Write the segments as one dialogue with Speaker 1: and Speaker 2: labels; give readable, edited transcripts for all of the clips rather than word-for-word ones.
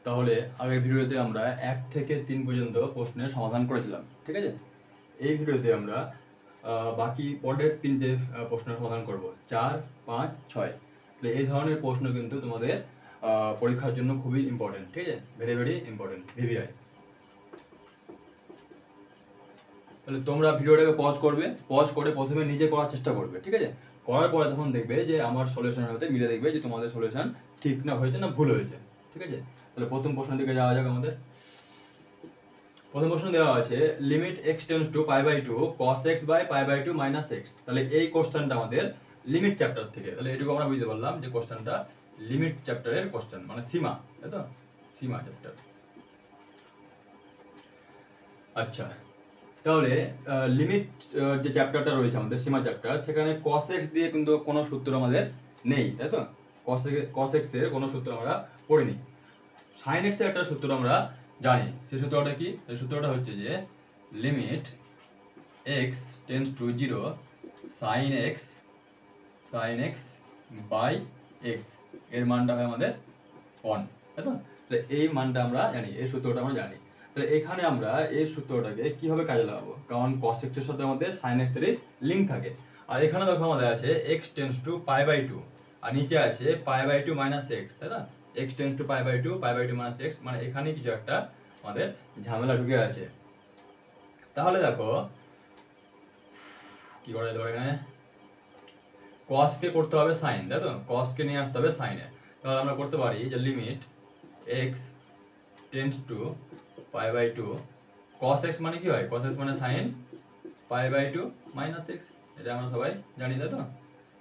Speaker 1: তাহলে আগের ভিডিওতে আমরা 1 থেকে 3 পর্যন্ত প্রশ্নের সমাধান করেছিলাম, ঠিক আছে। এই ভিডিওতে আমরা বাকি পরের 3টে প্রশ্নের সমাধান করব, 4, 5, 6। তাহলে এই ধরনের প্রশ্ন কিন্তু তোমাদের পরীক্ষার জন্য খুবই ইম্পর্টেন্ট, ঠিক আছে, ভেরি ভেরি ইম্পর্টেন্ট, ভিভিআই। তাহলে তোমরা ভিডিওটাকে পজ করবে, পজ করে প্রথমে নিজে করার চেষ্টা করবে, ঠিক আছে। করার পরে তখন দেখবে যে আমার সলিউশনের সাথে মিলে দেখবে যে তোমাদের সলিউশন ঠিক না হয়েছে না ভুল হয়েছে, ঠিক আছে। তাহলে প্রথম প্রশ্নের দিকে যাওয়া যাক। আমাদের প্রথম প্রশ্ন দেওয়া আছে limit x tends to π/2 cos x by π/2 minus x। তাহলে এই কোশ্চেনটা আমাদের লিমিট চ্যাপ্টার থেকে, তাহলে এটুকু আমরা বুঝতে পারলাম যে কোশ্চেনটা লিমিট চ্যাপ্টারের কোশ্চেন, মানে সীমা, তাই তো, সীমা চ্যাপ্টার। আচ্ছা, তাহলে লিমিট যে চ্যাপ্টারটা রয়েছে আমাদের সীমা চ্যাপ্টার, সেখানে cos x দিয়ে কিন্তু কোনো সূত্র আমাদের নেই, তাই তো। cos x এর কোনো সূত্র আমরা পড়িনি। sin x এর একটা সূত্র আমরা জানি, সেই সূত্রটা কি? সেই সূত্রটা হচ্ছে যে limit x tends to 0 sin x by x এর মানটা হয় আমাদের 1, তাই তো। তাহলে এই মানটা আমরা জানি, এই সূত্রটা আমরা জানি। তাহলে এখানে আমরা এই সূত্রটাকে কিভাবে কাজে লাগাবো? কারণ cos x এর সাথে আমাদের sin x এর লিঙ্ক থাকে। আর এখানে দেখো আমাদের আছে x টেন্ডস টু π/2 আর নিচে আছে π/2 মাইনাস x, তাই না। x tends to π/2 π/2 minus x, মানে এখানে কিছু একটা আমাদের ঝামেলা ঢুকে আছে। তাহলে দেখো কি করা যেতে পারে এখানে, cos কে করতে হবে sin, তাই তো, cos কে নিয়ে আসতে হবে sin এ। তাহলে আমরা করতে পারি যে limit x tends to π/2 cos x মানে কি হয়? cos x মানে sin π/2 মাইনাস x, এটা আমরা সবাই জানি, তাই তো।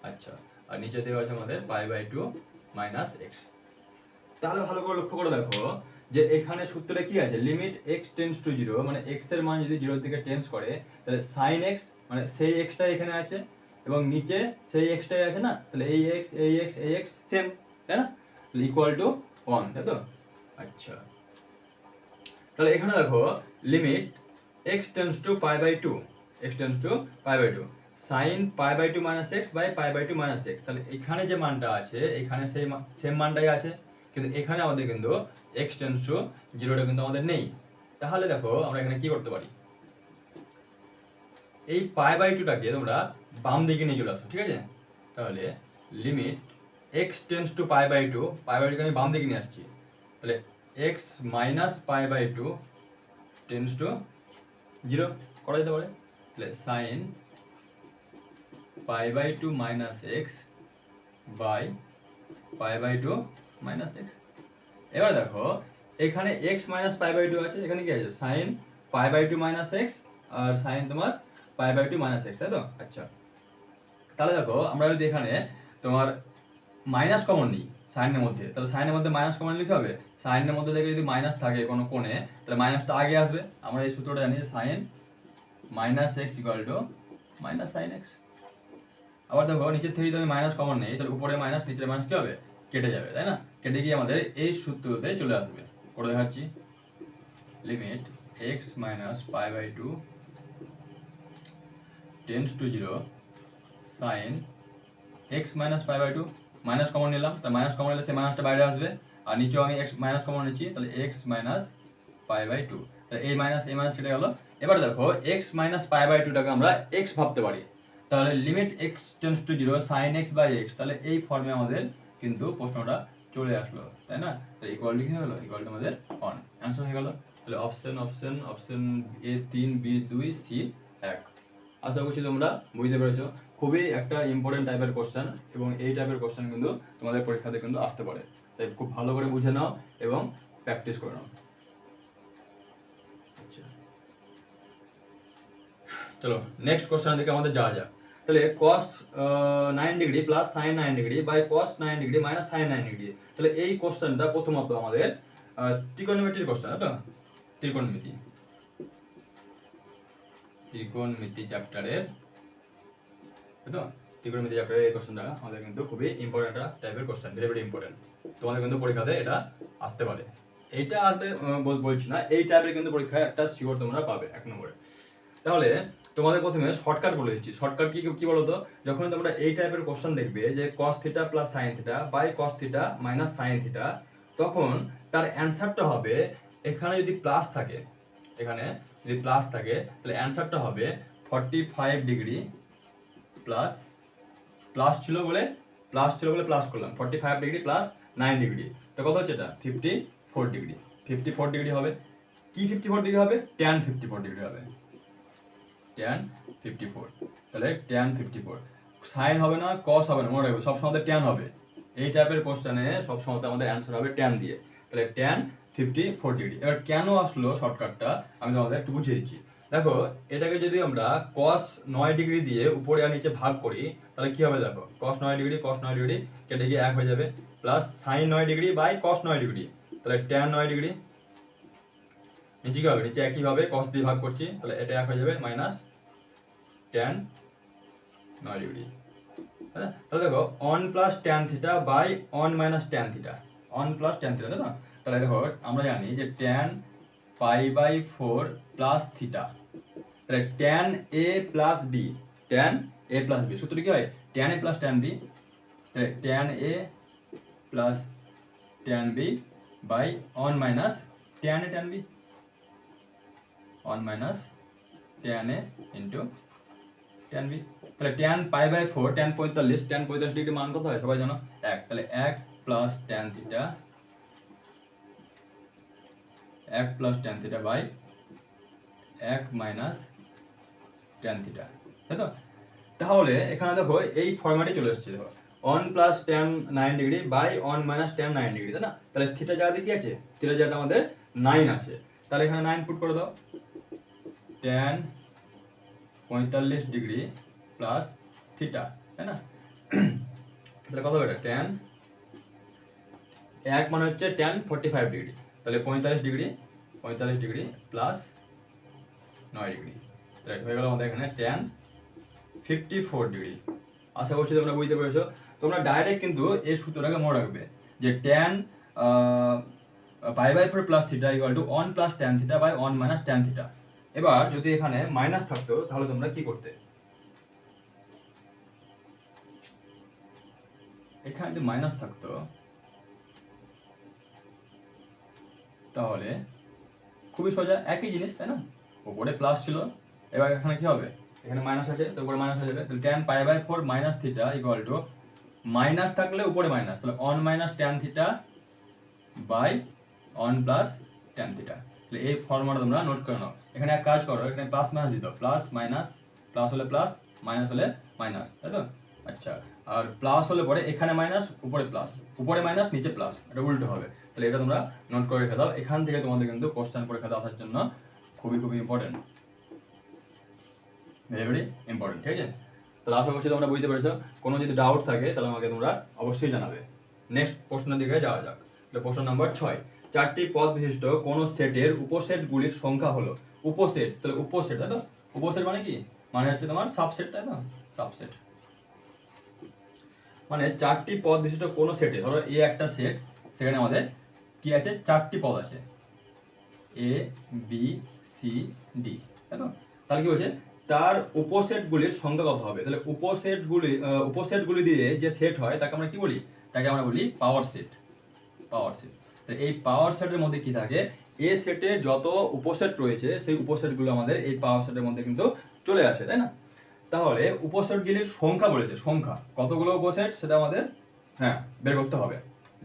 Speaker 1: আচ্ছা, আর নিচে দেওয়া আছে আমাদের π/2 মাইনাস x। তাহলে ভালো করে লক্ষ্য করে দেখো যে এখানে সূত্রে কি আছে, লিমিট x টেন্ডস টু 0, মানে x এর মান যদি 0 দিকে টেন্ডস করে, তাহলে sin x মানে সেই x টাই এখানে আছে এবং নিচে সেই x টাই আছে না, তাহলে এই x সেম, তাই না, তাহলে ইকুয়াল টু 1, তাই তো। আচ্ছা, তাহলে এখানে দেখো limit x tends to π/2 sin π/2 minus x by π/2 minus x। তাহলে এখানে যে মানটা আছে এখানে সেই সেম মানটাই আছে, কিন্তু এখানে আমাদের কিন্তু x টেন্ডস টু 0 টা কিন্তু আমাদের নেই। তাহলে দেখো আমরা এখানে কি করতে পারি, এই π/2 টাকে তোমরা বাম দিকে নিয়ে চলে আসো, ঠিক আছে। তাহলে লিমিট x টেন্ডস টু π/2 কে আমি বাম দিকে নিয়ে আসছি, তাহলে x মাইনাস π/2 টেন্ডস টু 0 করা যেতে পারে। তাহলে sin π/2 minus x by π/2 minus x। এবার দেখো এখানে x মাইনাস π/2 আছে, এখানে কি আছে sin π/2 মাইনাস x আর sin তোমার π/2 মাইনাস x, তাই তো। আচ্ছা, তাহলে দেখো আমরা যদি এখানে তোমার মাইনাস কমন নিই sin এর মধ্যে, তাহলে sin এর মধ্যে মাইনাস কমন নিতে হবে। sin এর মধ্যে থেকে যদি মাইনাস থাকে কোনো কোণে, তাহলে মাইনাসটা আগে আসবে। আমরা এই সূত্রটা জানি, sin minus x equal to minus sin x। আবার দেখো নিচের থেকে যদি আমি মাইনাস কমন নেই, তাহলে উপরে মাইনাস নিচের মাইনাস কি হবে, কেটে যাবে, তাই না। কেটে গিয়ে আমাদের এই সূত্রতে চলে আসবে। করে দেখাচ্ছি, limit x minus π/2 tends to 0 sin x minus π/2, minus common নিলাম, তাহলে মাইনাস কমন নিলে সেই মাইনাসটা বাইরে আসবে। আর নিচেও আমি x মাইনাস কমন নিচ্ছি, তাহলে x মাইনাস π/2, তাহলে এই মাইনাস কেটে গেল। এবার দেখো x মাইনাস π/2 টাকে আমরা x ভাবতে পারি, তাহলে limit x tends to 0 sin x by x, তাহলে এই ফর্মে আমাদের কিন্তু প্রশ্নটা চলে আসলো, তাই না। তাহলে ইকুয়াল কি হয়ে গেল, ইকুয়াল টু আমাদের 1, অ্যান্সার হয়ে গেল। তাহলে অপশন এ 3, বি 2, সি 1। আশা করছি তোমরা বুঝতে পেরেছো, খুবই একটা ইম্পর্টেন্ট টাইপের কোশ্চেন এবং এই টাইপের কোশ্চেন কিন্তু তোমাদের পরীক্ষাতে কিন্তু আসতে পারে, তাই খুব ভালো করে বুঝে নাও এবং প্র্যাকটিস করে নাও। আচ্ছা, চলো নেক্সট কোশ্চেনের দিকে আমাদের যাওয়া যাক। তাহলে cos 9 degree plus sin 9 degree by cos 9 degree minus sin 9 degree. তাহলে এই কোশ্চেনটা প্রথমত আমাদের ত্রিকোণমিতির কোশ্চেন, তো ত্রিকোণমিতি চ্যাপ্টারের, তো ত্রিকোণমিতি চ্যাপ্টারের এই কোশ্চেনটা আমাদের কিন্তু খুবই ইম্পর্টেন্ট একটা টাইপের কোশ্চেন, ভেরি ভেরি ইম্পর্টেন্ট। তোমাদের কিন্তু পরীক্ষাতে এটা আসতে পারে, এইটা আসবে বলছি না, এই টাইপের কিন্তু পরীক্ষায় একটা শিওর তোমরা পাবে 1 নম্বরে। তাহলে তোমাদের প্রথমে শর্টকাট বলে দিচ্ছি। শর্টকাট কি বলতো, যখন তোমরা এই টাইপের কোশ্চেন দেখবে যে cos theta plus sin theta by cos theta minus sin theta তখন তার অ্যান্সারটা হবে, এখানে যদি প্লাস থাকে, এখানে যদি প্লাস থাকে তাহলে অ্যান্সারটা হবে 45 ডিগ্রি প্লাস, প্লাস ছিল বলে প্লাস করলাম 45 ডিগ্রি প্লাস 9 ডিগ্রি, তো কত হচ্ছে এটা 54 ডিগ্রি। 54 ডিগ্রি হবে কি, 54 ডিগ্রি হবে tan 54 ডিগ্রি হবে, tan 54, তাহলে tan 54, সাইন হবে না কস হবে না, মনে রাখবে সবসময় আমাদের tan হবে, এই টাইপের কোশ্চেনে সবসময় আমাদের অ্যান্সার হবে tan দিয়ে, তাহলে tan 54 ডিগ্রি। এবার কেন আসলো শর্টকাটটা আমি তোমাদের একটু বুঝিয়ে দিচ্ছি। দেখো এটাকে যদি আমরা cos 9 ডিগ্রি দিয়ে উপরে আর নিচে ভাগ করি তাহলে কি হবে, দেখো cos 9 ডিগ্রি কেটে গিয়ে 1 হয়ে যাবে, plus sin 9 degree by cos 9 degree, তাহলে tan 9 ডিগ্রি, নিচে কি হবে, নিচে একই ভাবে cos দিয়ে ভাগ করছি, তাহলে এটা 1 হয়ে যাবে মাইনাস tan 9 ডিগ্রি। তাহলে দেখো 1 plus tan theta by 1 minus tan theta, 1 plus tan theta, তাই না? তাহলে দেখো আমরা জানি যে tan pi by 4 plus theta, তাহলে tan a plus b, tan a plus b সূত্রটি কি হয় tan a plus tan b, তাহলে tan a plus tan b by 1 minus tan a tan b, 1 minus tan a into tan b, তাহলে tan pi by 4 tan 45 degree মান কত হয় সবাই জানো 1, তাহলে 1 plus tan theta, 1 plus tan theta by 1 minus tan theta, তাই তো? তাহলে এখানে দেখো এই ফরম্যাটে চলে এসেছে, দেখো 1 plus tan 9 degree by 1 minus tan 9 degree, তাই না? তাহলে থিটা জায়গাতে কি আছে, থিটা জায়গাতে আমাদের 9 আছে, তাহলে এখানে 9 পুট করে দাও, tan 45 ডিগ্রি প্লাস থিটা, তাই না? তাহলে কত হবে এটা, tan 1 মানে হচ্ছে tan 45 ডিগ্রি, তাহলে 45 ডিগ্রি প্লাস 9 ডিগ্রি, তাহলে হয়ে গেল আমাদের এখানে tan 54 ডিগ্রি। আশা করছি তোমরা বুঝতে পেরেছো। তোমরা ডাইরেক্ট কিন্তু এই সূত্রটাকে মনে রাখবে যে tan pi by 4 plus theta equal to 1 plus tan theta by 1 minus tan theta. এবার যদি এখানে মাইনাস থাকতো তাহলে তোমরা কি করতে, এখানে যদি মাইনাস থাকতো তাহলে খুবই সোজা, একই জিনিস, তাই না? উপরে প্লাস ছিল, এবার এখানে কি হবে, এখানে মাইনাস আছে তো উপরে মাইনাস হয়ে যাবে, তাহলে tan pi by 4 minus theta equal to, minus থাকলে উপরে মাইনাস, তাহলে 1 minus tan theta by 1 plus tan theta. তাহলে এই ফর্মুলা তোমরা নোট করে নাও। এখানে এক কাজ করো, এখানে প্লাস মাইনাস দিতে হবে, প্লাস মাইনাস, প্লাস হলে প্লাস, মাইনাস হলে মাইনাস, তাই তো? আচ্ছা, আর প্লাস হলে পরে এখানে মাইনাস উপরে প্লাস, উপরে মাইনাস নিচে প্লাস, এটা উল্টো হবে। তাহলে এটা তোমরা নোট করে রেখে দাও, এখান থেকে তোমাদের কিন্তু কোশ্চেন পরীক্ষাতে আসার জন্য খুবই ইম্পর্টেন্ট, ভেরি ইম্পর্টেন্ট, ঠিক আছে? তাহলে আশা করছি তোমরা বুঝতে পেরেছো। কোনো যদি ডাউট থাকে তাহলে আমাকে তোমরা অবশ্যই জানাবে। নেক্সট প্রশ্নের দিকে যাওয়া যাক। প্রশ্ন নাম্বার 6, 4টি পদ বিশিষ্ট কোন সেটের উপসেটগুলির সংখ্যা হলো, উপসেট, তাহলে উপসেট, তাই তো? উপসেট মানে কি, মানে হচ্ছে তোমার সাবসেট, তাই তো? সাবসেট মানে 4টি পদ বিশিষ্ট কোন সেটে, ধরো এ একটা সেট, সেখানে আমাদের কি আছে, 4টি পদ আছে, এ বি সি ডি, তাই তো? তাহলে কি বলছে, তার উপসেটগুলির সংখ্যা কত হবে? তাহলে উপসেটগুলি দিয়ে যে সেট হয় তাকে আমরা কি বলি, তাকে আমরা বলি পাওয়ার সেট, পাওয়ার সেট। তাহলে এই পাওয়ার সেটের মধ্যে কি থাকে, এ সেটে যত উপসেট রয়েছে সেই উপসেটগুলো আমাদের এই পাওয়ার সেটের মধ্যে কিন্তু চলে আসে, তাই না? তাহলে উপসেটগুলির সংখ্যা বলেছে, সংখ্যা কতগুলো উপসেট সেটা আমাদের হ্যাঁ বের করতে হবে,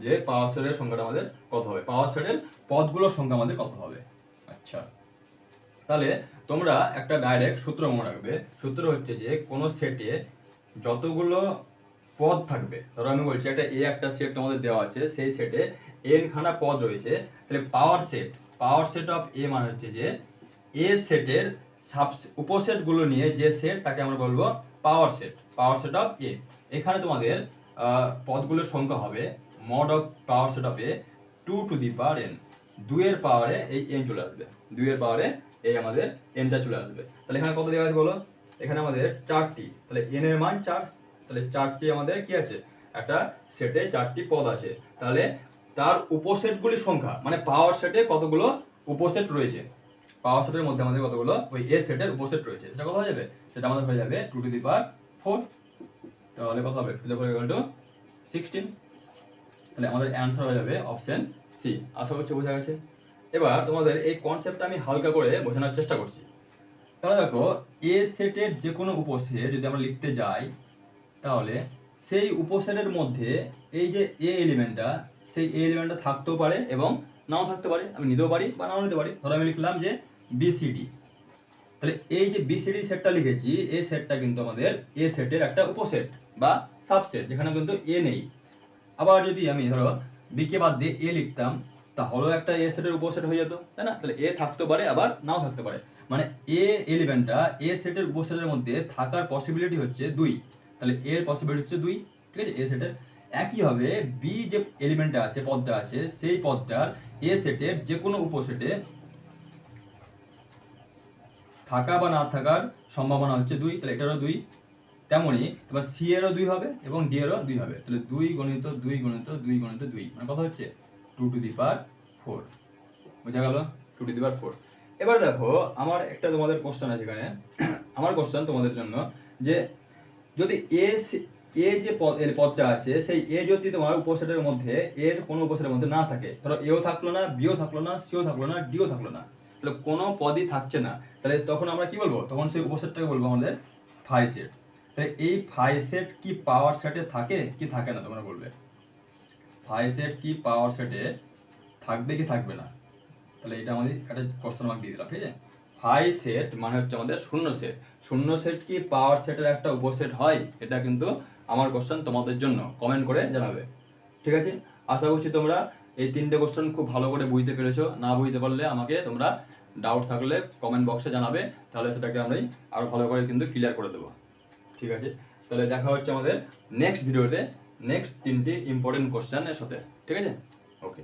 Speaker 1: যে পাওয়ার সেটের সংখ্যাটা আমাদের কত হবে, পাওয়ার সেটের পদগুলোর সংখ্যা আমাদের কত হবে। আচ্ছা, তাহলে তোমরা একটা ডাইরেক্ট সূত্র মনে রাখবে, সূত্র হচ্ছে যে কোনো সেটে যতগুলো পদ থাকবে, ধরো আমি বলছি একটা এ একটা সেট তোমাদের দেওয়া আছে, সেই সেটে এন খানা পদ রয়েছে, তাহলে পাওয়ার সেট অফ এ মানে হচ্ছে যে এ সেটের উপসেটগুলো নিয়ে যে সেট তাকে আমরা বলবো পাওয়ার সেট অফ এ। এখানে তোমাদের পদগুলোর সংখ্যা হবে mod of power set of A 2 to the power n, 2 এর পাওয়ারে এই n চলে আসবে, 2 এর পাওয়ারে এই আমাদের nটা চলে আসবে। তাহলে এখানে কত দেওয়া আছে বলো, এখানে আমাদের 4টি, তাহলে n এর মান 4, তাহলে 4টি আমাদের কি আছে, একটা সেটে 4টি পদ আছে, তাহলে তার উপসেটগুলির সংখ্যা মানে পাওয়ার সেটে কতগুলো উপসেট রয়েছে, পাওয়ার সেটের মধ্যে আমাদের কতগুলো ওই এ সেটের উপসেট রয়েছে, সেটা কত হয়ে যাবে, সেটা আমাদের হয়ে যাবে 2 টু দি পাওয়ার 4, তাহলে কত হবে 2 টু দি পাওয়ার 16। তাহলে আমাদের অ্যান্সার হয়ে যাবে অপশন সি। আশা করছি বোঝা গেছে। এবার তোমাদের এই কনসেপ্টটা আমি হালকা করে বোঝানোর চেষ্টা করছি। তাহলে দেখো, এ সেটের যে কোনো উপসেট যদি আমরা লিখতে যাই, তাহলে সেই উপসেটের মধ্যে এই যে এ এলিমেন্টটা, সেই এ এলিমেন্টটা থাকতেও পারে এবং নাও থাকতে পারে। আমি নিতেও পারি বা নাও নিতে পারি। ধরো আমি লিখলাম যে বিসিডি, তাহলে এই যে বিসিডি সেটটা লিখেছি, এই সেটটা কিন্তু আমাদের এ সেটের একটা উপসেট বা সাবসেট, যেখানে কিন্তু এ নেই। আবার যদি আমি ধরো বি কে বাদ দিয়ে এ লিখতাম, তাহলেও একটা এ সেটের উপসেট হয়ে যেত, তাই না? তাহলে এ থাকতে পারে আবার নাও থাকতে পারে, মানে এ এলিমেন্টটা এ সেটের উপসেটের মধ্যে থাকার পসিবিলিটি হচ্ছে 2। তাহলে এর পসিবিলিটি হচ্ছে 2, ঠিক আছে, এ সেটের। একইভাবে বি যে এলিমেন্টটা আছে, পদটা আছে, সেই পদটার এ সেটের যে কোনো উপসেটে থাকা বা না থাকার সম্ভাবনা হচ্ছে 2, তাহলে এটারও 2। তেমনই তোমার সি এরও 2 হবে এবং ডি এরও 2 হবে। তাহলে 2 গণিত 2 গণিত 2 গণিত 2, মানে কত হচ্ছে 2 টু দি পাওয়ার 4। বোঝা গেল? 2 টু দি পাওয়ার 4। এবার দেখো, আমার একটা তোমাদের কোশ্চেন আছে এখানে। আমার কোশ্চেন তোমাদের জন্য যে যদি এ যে পদটা আছে, সেই এ যদি তোমার উপসেটের মধ্যে, এর কোনো উপসেটের মধ্যে না থাকে, ধরো এও থাকলো না, বিও থাকলো না, সিও থাকলো না, ডিও থাকলো না, তাহলে কোনো পদই থাকছে না, তাহলে তখন আমরা কি বলবো? তখন সেই উপসেটটাকে বলবো আমাদের ফাই সেট। তাহলে এই ফাই সেট কি পাওয়ার সেটে থাকে কি থাকে না, তোমরা বলবে। ফাই সেট কি পাওয়ার সেটে থাকবে কি থাকবে না? তাহলে এটা আমাদের একটা কোশ্চেন মার্ক দিয়ে দিলাম, ঠিক আছে। ফাই সেট মানে হচ্ছে আমাদের শূন্য সেট। শূন্য সেট কি পাওয়ার সেটের একটা উপসেট হয়? এটা কিন্তু আমার কোশ্চেন তোমাদের জন্য, কমেন্ট করে জানাবে, ঠিক আছে। আশা করছি তোমরা এই 3টে কোশ্চেন খুব ভালো করে বুঝতে পেরেছো। না বুঝতে পারলে আমাকে তোমরা ডাউট থাকলে কমেন্ট বক্সে জানাবে, তাহলে সেটাকে আমরা আরো ভালো করে কিন্তু ক্লিয়ার করে দেবো, ঠিক আছে। তাহলে দেখা হচ্ছে আমাদের নেক্সট ভিডিওতে নেক্সট 3টি ইম্পর্টেন্ট কোশ্চেনের সাথে, ঠিক আছে। ওকে।